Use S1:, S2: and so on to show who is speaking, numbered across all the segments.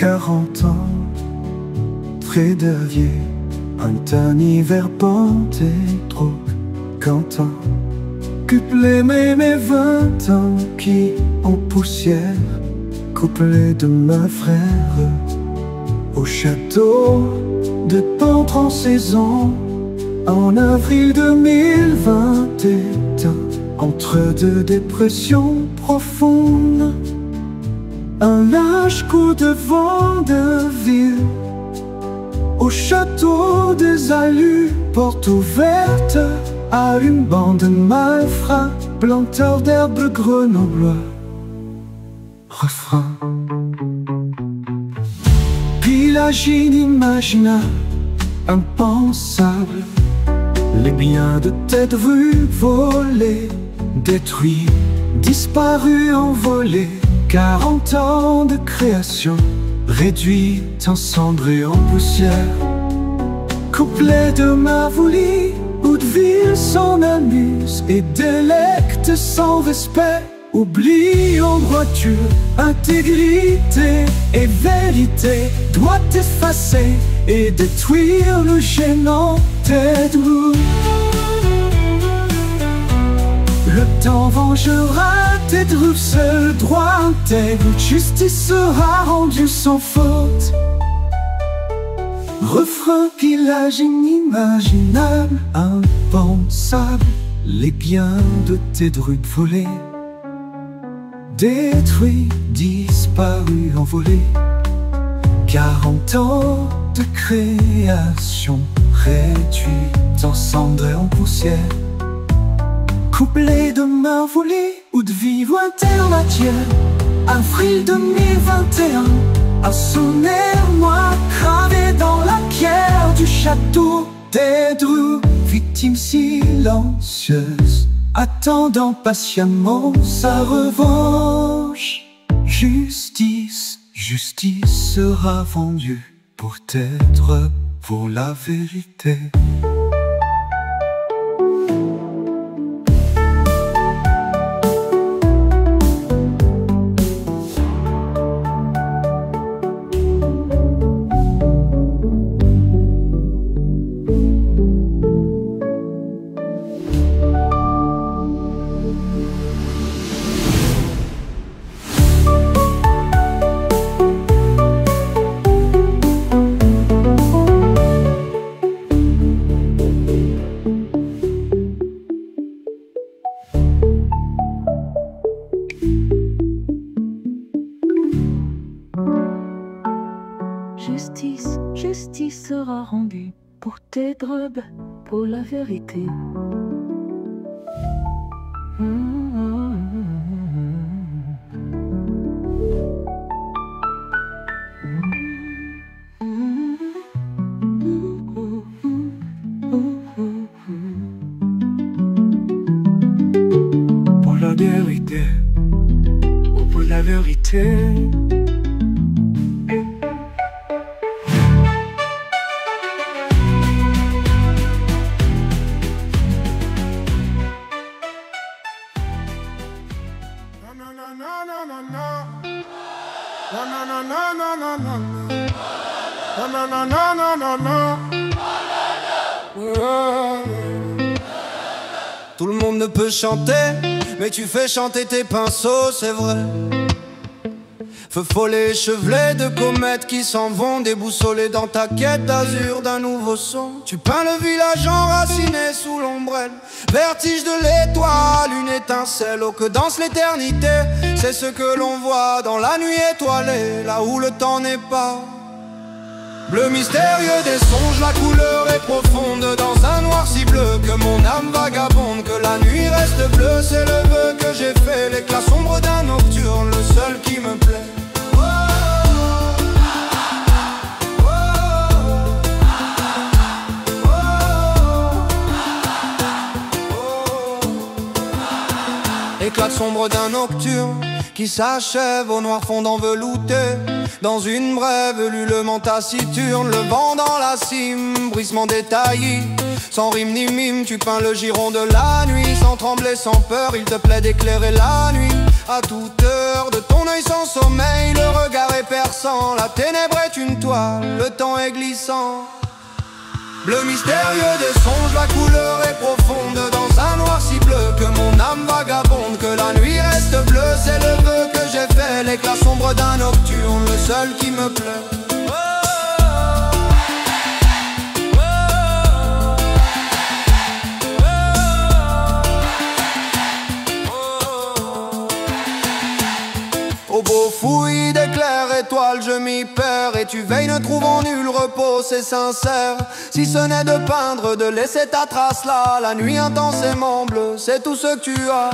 S1: 40 ans, Frédéric, un hiver bandé trop content. Couplé mes 20 ans qui en poussière, couplé de ma frère au château de Pentre en saison. En avril 2021, entre deux dépressions profondes, un lâche coup de vent de ville au château des Alus, porte ouverte à une bande de malfrats, planteurs d'herbes grenoblois. Refrain. Village inimaginable, impensable, les biens de tête rue volés, détruits, disparus, envolés. 40 ans de création, réduits en cendres et en poussière. Couplet de Mavoulis, où de ville s'en amuse et délecte sans respect. Oubli en droiture, intégrité et vérité doit effacer et détruire le gênant Tête-Brou. Le temps vengera Tête-Brou, seul droit intègre, justice sera rendue sans faute. Refrain, village inimaginable, impensable, les biens de Tête-Brou volés, détruits, disparus, envolés. 40 ans de création, réduits en cendres et en poussière. Couplet de Mavoulis, ou de vie lointaine matière. Avril 2021, à sonner moi gravé dans la pierre du château Tête-Brou. Victime silencieuse, attendant patiemment sa revanche. Justice, justice sera vendue pour être pour la vérité.
S2: Justice, justice sera rendue pour tes drobes, pour la vérité.
S1: Pour la vérité, ou pour la vérité.
S3: Tout le monde ne peut chanter, mais tu fais chanter tes pinceaux, c'est vrai. Feu follet échevelé de comètes qui s'en vont, déboussolés dans ta quête d'azur d'un nouveau son. Tu peins le village enraciné sous l'ombrelle, vertige de l'étoile, une étincelle. Oh que danse l'éternité, c'est ce que l'on voit dans la nuit étoilée, là où le temps n'est pas. Bleu mystérieux des songes, la couleur est profonde dans un noir si bleu que mon âme vagabonde. Que la nuit reste bleue, c'est le vœu que j'ai fait. L'éclat sombre d'un nocturne, le seul qui me plaît. Éclat sombre d'un nocturne qui s'achève au noir fondant velouté. Dans une brève ululement taciturne, le vent dans la cime, brisement détaillé. Sans rime ni mime, tu peins le giron de la nuit. Sans trembler, sans peur, il te plaît d'éclairer la nuit. À toute heure de ton œil sans sommeil, le regard est perdu bouleversant. La ténèbre est une toile, le temps est glissant. Bleu mystérieux des songes, la couleur est profonde. Dans un noir si bleu que mon âme vagabonde. Que la nuit reste bleue, c'est le vœu que j'ai fait. L'éclat sombre d'un nocturne, le seul qui me plaît. Au beau fouillis d'éclairs, étoiles, je m'y perds. Et tu veilles, ne trouvant nul repos, c'est sincère. Si ce n'est de peindre, de laisser ta trace là. La nuit intensément bleue, c'est tout ce que tu as.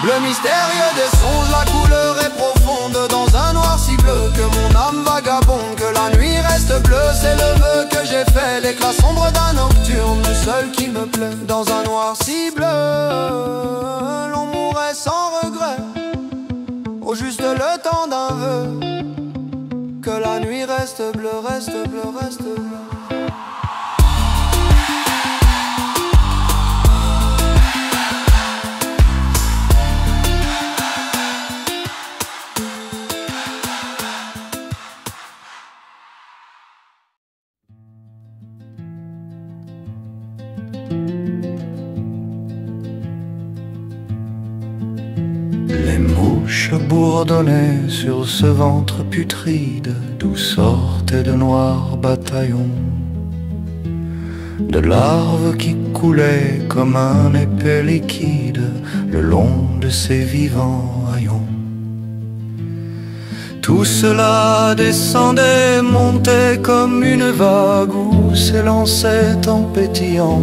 S3: Bleu mystérieux des songes, la couleur est profonde. Dans un noir si bleu que mon âme vagabonde. Que la nuit reste bleue, c'est le vœu que j'ai fait. L'éclat sombre d'un nocturne, le seul qui me plaît. Dans un noir si bleu, l'on mourrait sans regret. Au juste le temps d'un vœu. Que la nuit reste bleue, reste bleue, reste bleue. Les mouches bourdonnaient sur ce ventre putride, d'où sortaient de noirs bataillons de larves qui coulaient comme un épais liquide le long de ces vivants haillons. Tout cela descendait, montait comme une vague où s'élançait en pétillant.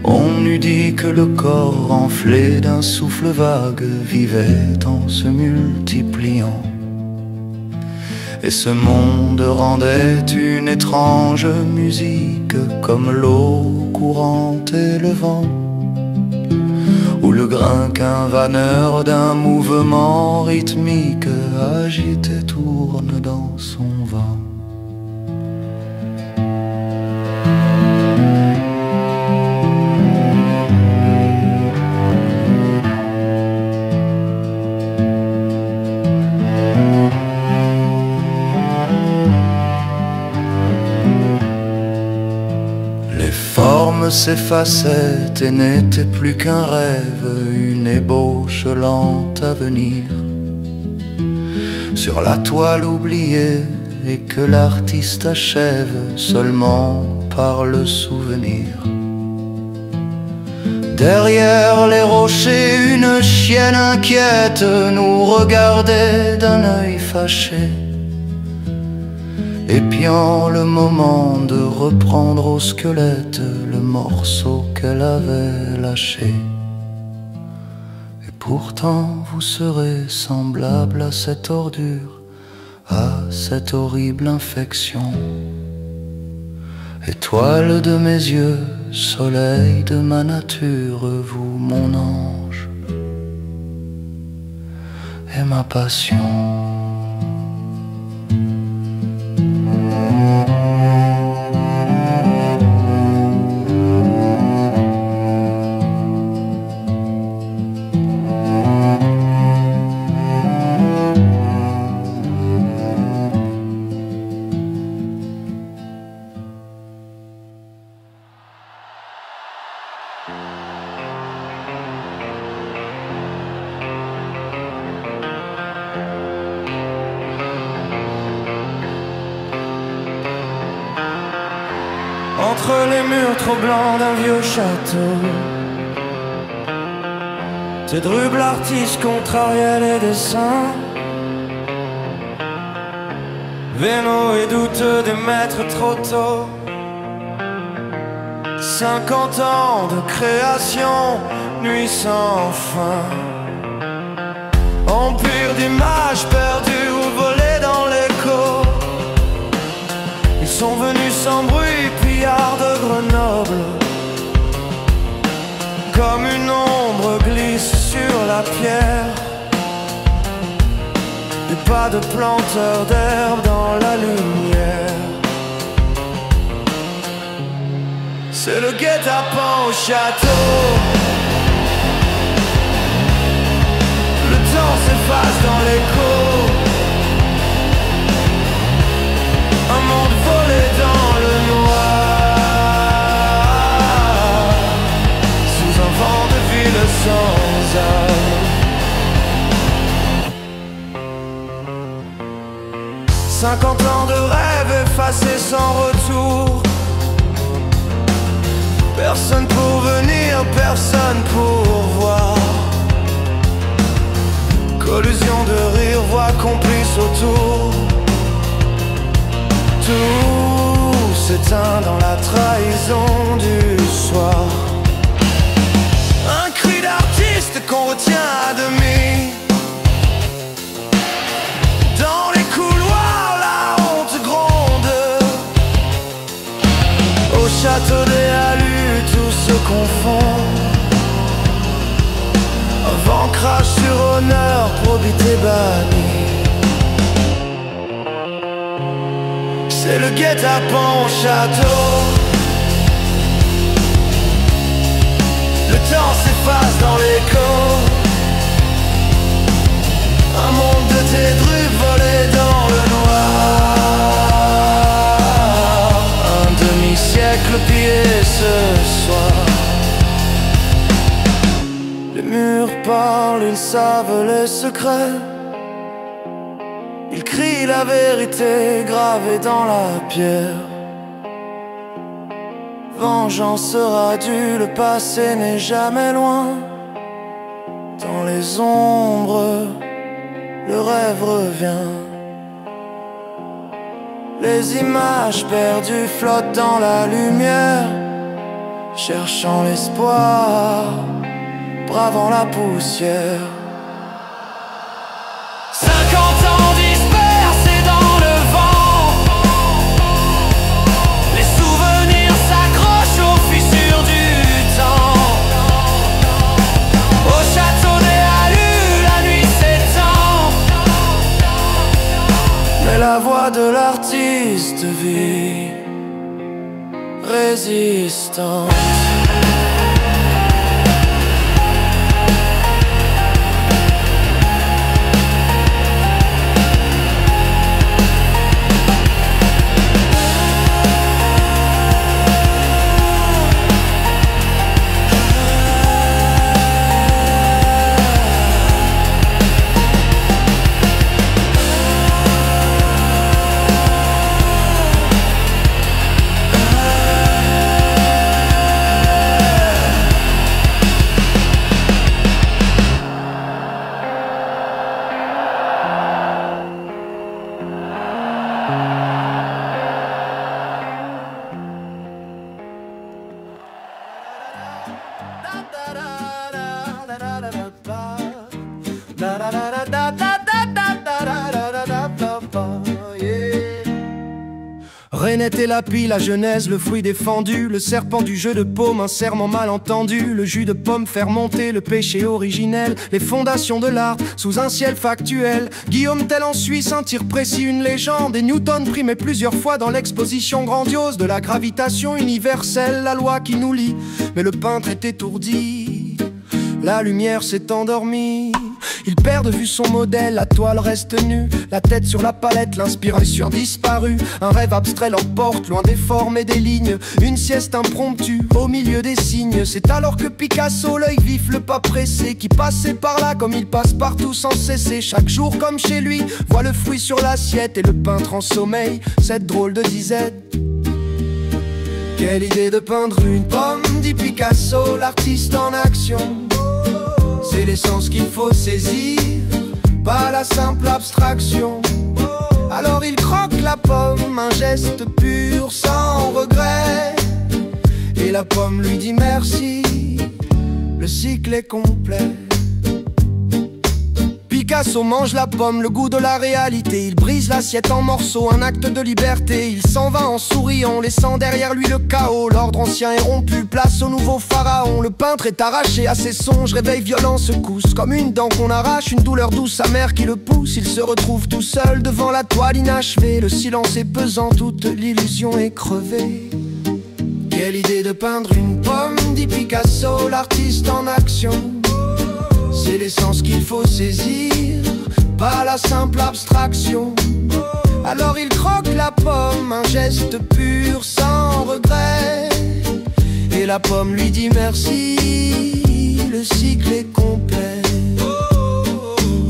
S3: On eût dit que le corps enflé d'un souffle vague vivait en se multipliant. Et ce monde rendait une étrange musique comme l'eau courante et le vent, ou le grain qu'un vanneur d'un mouvement rythmique agite et tourne dans son vent. S'effaçait et n'était plus qu'un rêve, une ébauche lente à venir sur la toile oubliée, et que l'artiste achève seulement par le souvenir. Derrière les rochers, une chienne inquiète nous regardait d'un œil fâché, épiant le moment de reprendre au squelette le morceau qu'elle avait lâché. Et pourtant vous serez semblable à cette ordure, à cette horrible infection. Étoile de mes yeux, soleil de ma nature, vous mon ange et ma passion. Entre les murs trop blancs d'un vieux château, ces drubles artistes contrariaient les dessins, vénaux et douteux des maîtres trop tôt. 50 ans de création, nuit sans fin, empire d'images perdues ou volées dans l'écho. Ils sont venus sans bruit, pillards de Grenoble, comme une ombre glisse sur la pierre, des pas de planteurs d'herbe dans la lumière. C'est le guet-apens au château. Le temps s'efface dans les 50 ans de rêve effacés sans retour. Personne pour venir, personne pour voir. Collusion de rire, voix complice autour. Tout s'éteint dans la trahison du soir. Un cri d'artiste qu'on retient à demi. Dans les couloirs, la honte gronde. Au château des Halus, tout se confond. Vent crache sur honneur, probité bannie. C'est le guet-apens au château. Le temps s'efface dans l'écho. Un monde de tédrus volé dans le noir. Un demi-siècle pillé ce soir. Les murs parlent, ils savent les secrets. Ils crient la vérité gravée dans la pierre. Vengeance sera due, le passé n'est jamais loin. Dans les ombres, le rêve revient. Les images perdues flottent dans la lumière, cherchant l'espoir, bravant la poussière. 50 ans dispersés dans le vent. Les souvenirs s'accrochent aux fissures du temps. Au château des Halus, la nuit s'étend. Mais la voix de l'artiste vit résistante. Renette et Lapis, la genèse, le fruit défendu, le serpent du jeu de paume, un serment mal entendu, le jus de pomme faire monter le péché originel, les fondations de l'art sous un ciel factuel. Guillaume Tell en Suisse, un tir précis, une légende, et Newton primé plusieurs fois dans l'exposition grandiose de la gravitation universelle, la loi qui nous lie. Mais le peintre est étourdi, la lumière s'est endormie. Il perd de vue son modèle, la toile reste nue, la tête sur la palette, l'inspiration disparue. Un rêve abstrait l'emporte, loin des formes et des lignes. Une sieste impromptue, au milieu des signes. C'est alors que Picasso, l'œil vif, le pas pressé, qui passait par là comme il passe partout sans cesser. Chaque jour comme chez lui, voit le fruit sur l'assiette et le peintre en sommeil, cette drôle de disette. Quelle idée de peindre une pomme, dit Picasso, l'artiste en action. C'est l'essence qu'il faut saisir, pas la simple abstraction. Alors il croque la pomme, un geste pur, sans regret. Et la pomme lui dit merci, le cycle est complet. Picasso mange la pomme, le goût de la réalité. Il brise l'assiette en morceaux, un acte de liberté. Il s'en va en souriant, laissant derrière lui le chaos. L'ordre ancien est rompu, place au nouveau pharaon. Le peintre est arraché à ses songes, réveil violent secousse. Comme une dent qu'on arrache, une douleur douce amère qui le pousse. Il se retrouve tout seul devant la toile inachevée. Le silence est pesant, toute l'illusion est crevée. Quelle idée de peindre une pomme, dit Picasso, l'artiste en action. C'est l'essence qu'il faut saisir, pas la simple abstraction. Alors il croque la pomme, un geste pur, sans regret. Et la pomme lui dit merci, le cycle est complet.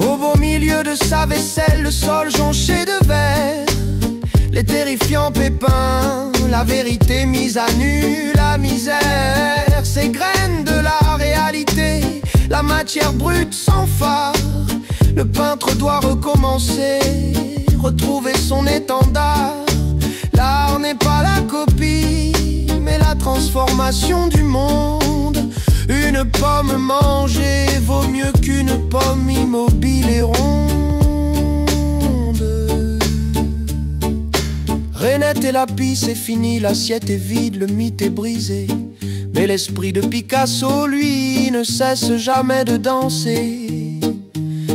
S3: Au beau milieu de sa vaisselle, le sol jonché de verre. la vérité mise à nu, la misère s'égrène de la réalité, la matière brute sans phare. Le peintre doit recommencer, retrouver son étendard. L'art n'est pas la copie, mais la transformation du monde. Une pomme mangée vaut mieux qu'une pomme immobile et ronde. Rainette et Lapis, c'est fini, l'assiette est vide, le mythe est brisé. Mais l'esprit de Picasso, lui, ne cesse jamais de danser.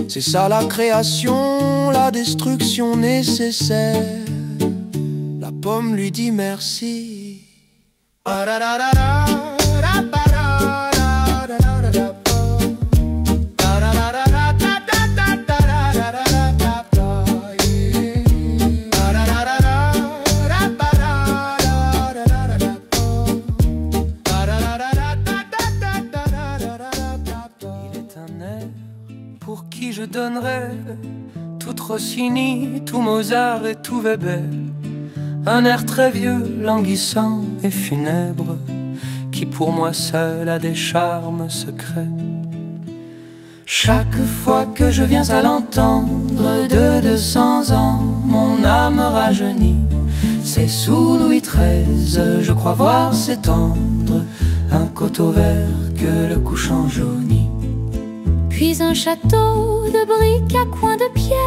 S3: C'est ça la création, la destruction nécessaire. La pomme lui dit merci.
S4: Pour qui je donnerais tout Rossini, tout Mozart et tout Weber. Un air très vieux, languissant et funèbre, qui pour moi seul a des charmes secrets. Chaque fois que je viens à l'entendre, de 200 ans, mon âme rajeunit. C'est sous Louis XIII, je crois voir s'étendre un coteau vert que le couchant jaunit.
S2: Puis un château de briques à coins de pierre,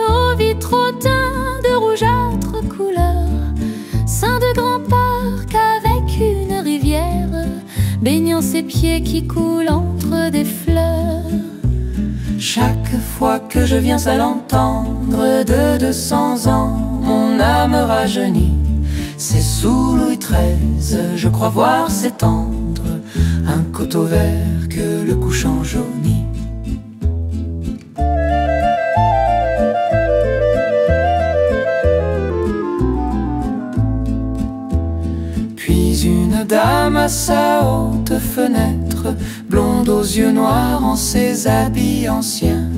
S2: aux vitraux teints de rougeâtre couleur, sein de grand parc avec une rivière, baignant ses pieds qui coulent entre des fleurs.
S4: Chaque fois que je viens à l'entendre, de 200 ans, mon âme rajeunit. C'est sous Louis XIII, je crois voir s'étendre un coteau vert que le couchant jaunit. Une dame à sa haute fenêtre, blonde aux yeux noirs en ses habits anciens,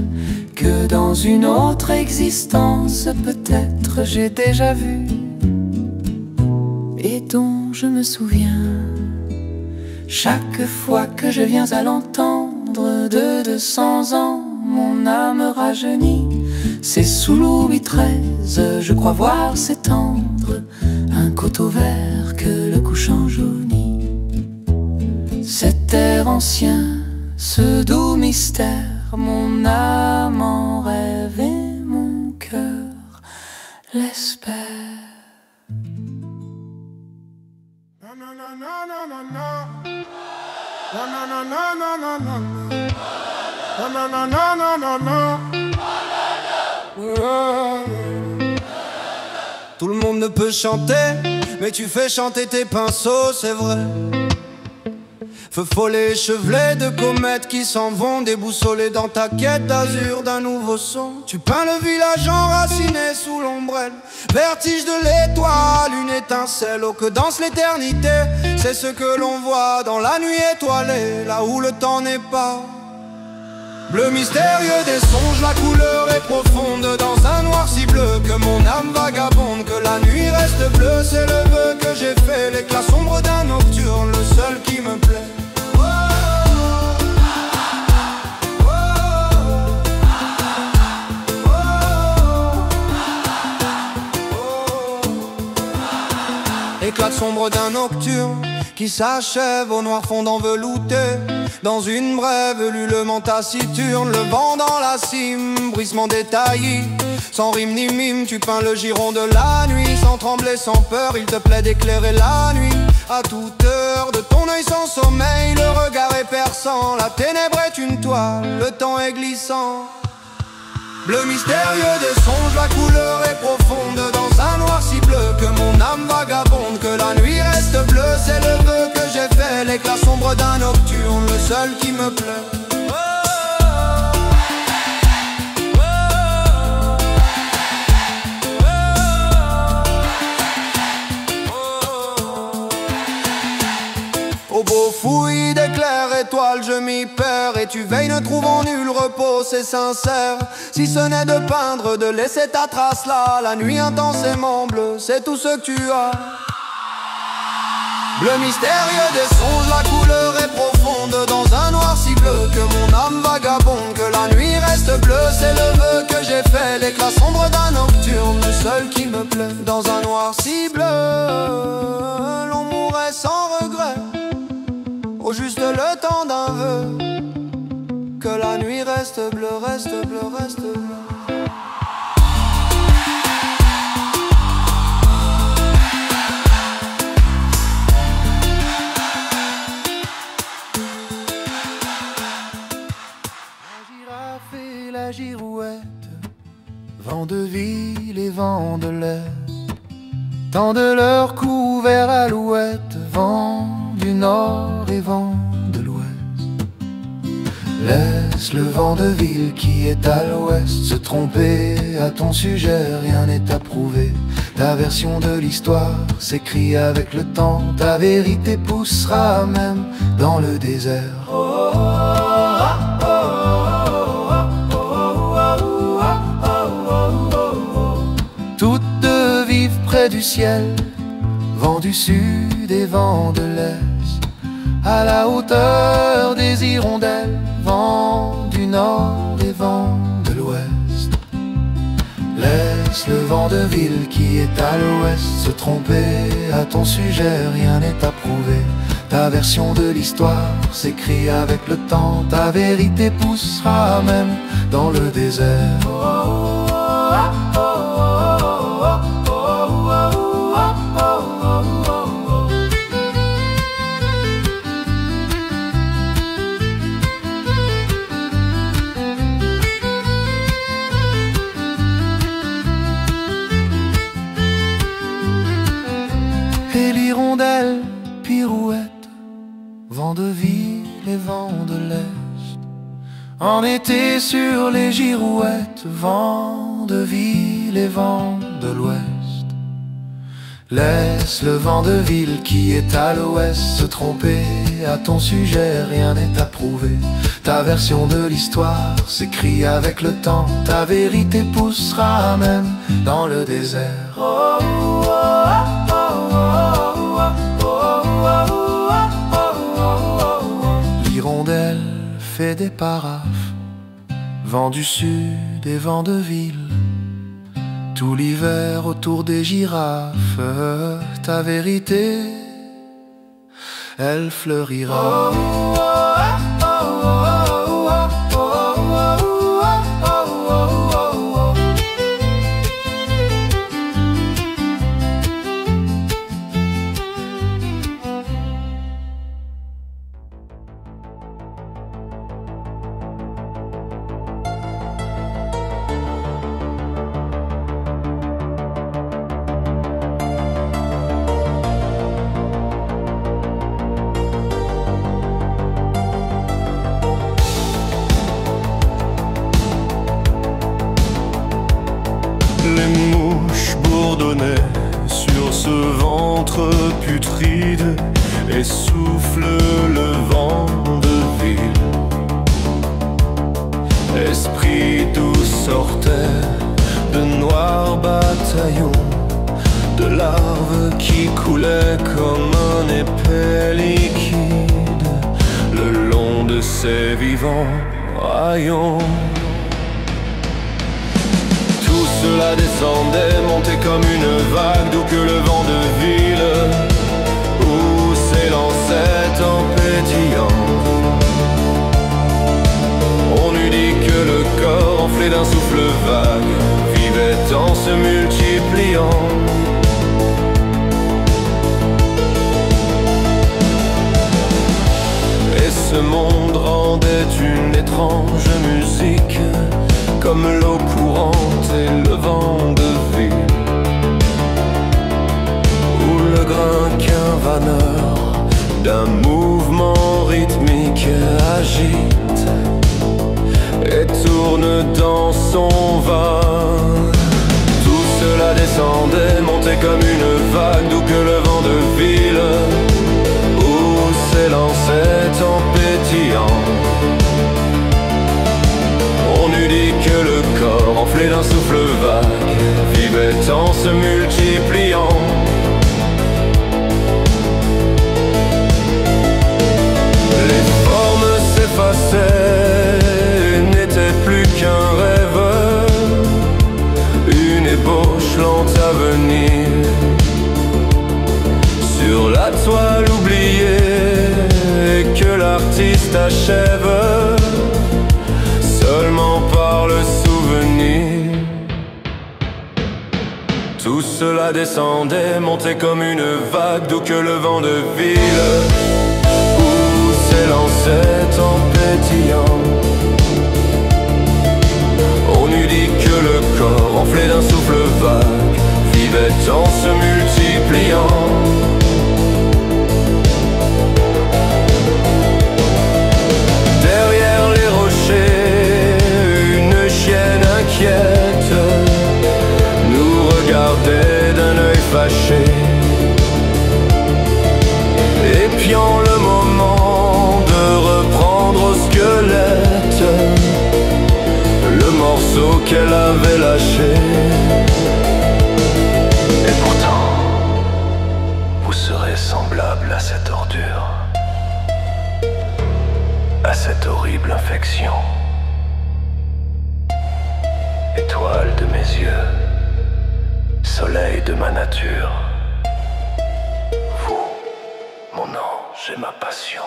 S4: que dans une autre existence peut-être j'ai déjà vu et dont je me souviens. Chaque fois que je viens à l'entendre, de 200 ans, mon âme rajeunit. C'est sous Louis XIII, je crois voir s'étendre un coteau vert que le couchant jaunit. Cet air ancien, ce doux mystère, mon âme en rêve et mon cœur l'espère.
S3: Tout le monde ne peut chanter, mais tu fais chanter tes pinceaux, c'est vrai. Feu follet échevelé de comètes qui s'en vont, déboussolés dans ta quête d'azur d'un nouveau son. Tu peins le village enraciné sous l'ombrelle, vertige de l'étoile, une étincelle. Oh, que danse l'éternité, c'est ce que l'on voit dans la nuit étoilée, là où le temps n'est pas. Bleu mystérieux des songes, la couleur est profonde dans un noir si bleu que mon âme vagabonde. Que la nuit reste bleue, c'est le vœu que j'ai fait, l'éclat sombre d'un nocturne, le seul qui me plaît. Éclat sombre d'un nocturne qui s'achève au noir fondant velouté. Dans une brève ululement taciturne, le vent dans la cime, brisement détaillé. Sans rime ni mime, tu peins le giron de la nuit. Sans trembler, sans peur, il te plaît d'éclairer la nuit. À toute heure de ton œil sans sommeil, le regard est perçant. La ténèbre est une toile, le temps est glissant. Bleu mystérieux des songes, la couleur est profonde dans un noir si bleu que mon âme vagabonde. Que la nuit reste bleue, c'est le vœu que j'ai fait, l'éclat sombre d'un nocturne, le seul qui me plaît. Au beau fouillis d'éclairs, étoiles, je m'y perds. Et tu veilles, ne trouvant nul repos, c'est sincère. Si ce n'est de peindre, de laisser ta trace là. La nuit intensément bleue, c'est tout ce que tu as. Bleu mystérieux des songes, la couleur est profonde dans un noir si bleu que mon âme vagabonde, que la nuit reste bleue, c'est le vœu que j'ai fait, l'éclat sombre d'un nocturne, le seul qui me plaît. Dans un noir si bleu, l'on mourrait sans regret, au juste le temps d'un vœu, que la nuit reste bleue, reste bleue, reste bleue.
S4: La girouette, vent de ville et vent de l'est, tendent leur cou vers l'alouette, vent du nord et vent de l'ouest. Laisse le vent de ville qui est à l'ouest se tromper à ton sujet, rien n'est à prouver. Ta version de l'histoire s'écrit avec le temps, ta vérité poussera même dans le désert. Près du ciel, vent du sud et vent de l'est, à la hauteur des hirondelles, vent du nord et vent de l'ouest. Laisse le vent de ville qui est à l'ouest se tromper à ton sujet, rien n'est à prouver. Ta version de l'histoire s'écrit avec le temps, ta vérité poussera même dans le désert. Et l'hirondelle pirouette, vent de ville et vent de l'est, en été sur les girouettes, vent de ville et vent de l'ouest. Laisse le vent de ville qui est à l'ouest se tromper à ton sujet, rien n'est à prouver. Ta version de l'histoire s'écrit avec le temps, ta vérité poussera même dans le désert. L'hirondelle fait des paraphes, vent du sud et vent de ville, tout l'hiver autour des girafes, ta vérité, elle fleurira.
S5: Les mouches bourdonnaient sur ce ventre putride et souffle le vent de ville. Esprit d'où sortait de noirs bataillons, de larves qui coulaient comme un épais liquide le long de ces vivants rayons. Cela descendait, montait comme une vague, d'où que le vent de ville, où s'élançait en pétillant. On eût dit que le corps enflé d'un souffle vague vivait en se multipliant. Et ce monde rendait une étrange musique, comme l'eau courante et le vent de ville, où le grain qu'un vanneur d'un mouvement rythmique agite et tourne dans son vin. Tout cela descendait, montait comme une vague, d'où que le vent de ville, où s'élançait en pétillant. On eût dit que le corps enflé d'un souffle vague vivait en se multipliant. triste achève seulement par le souvenir. Tout cela descendait, montait comme une vague, d'où que le vent de ville où s'élançait en pétillant. On eût dit que le corps, enflé d'un souffle vague, vivait en se multipliant. Derrière les rochers, une chienne inquiète nous regardait d'un œil fâché, épiant le moment de reprendre au squelette le morceau qu'elle avait lâché. Et pourtant, vous serez semblable à cette ordure, à cette horrible infection. Étoile de mes yeux, soleil de ma nature, vous, mon ange et ma passion.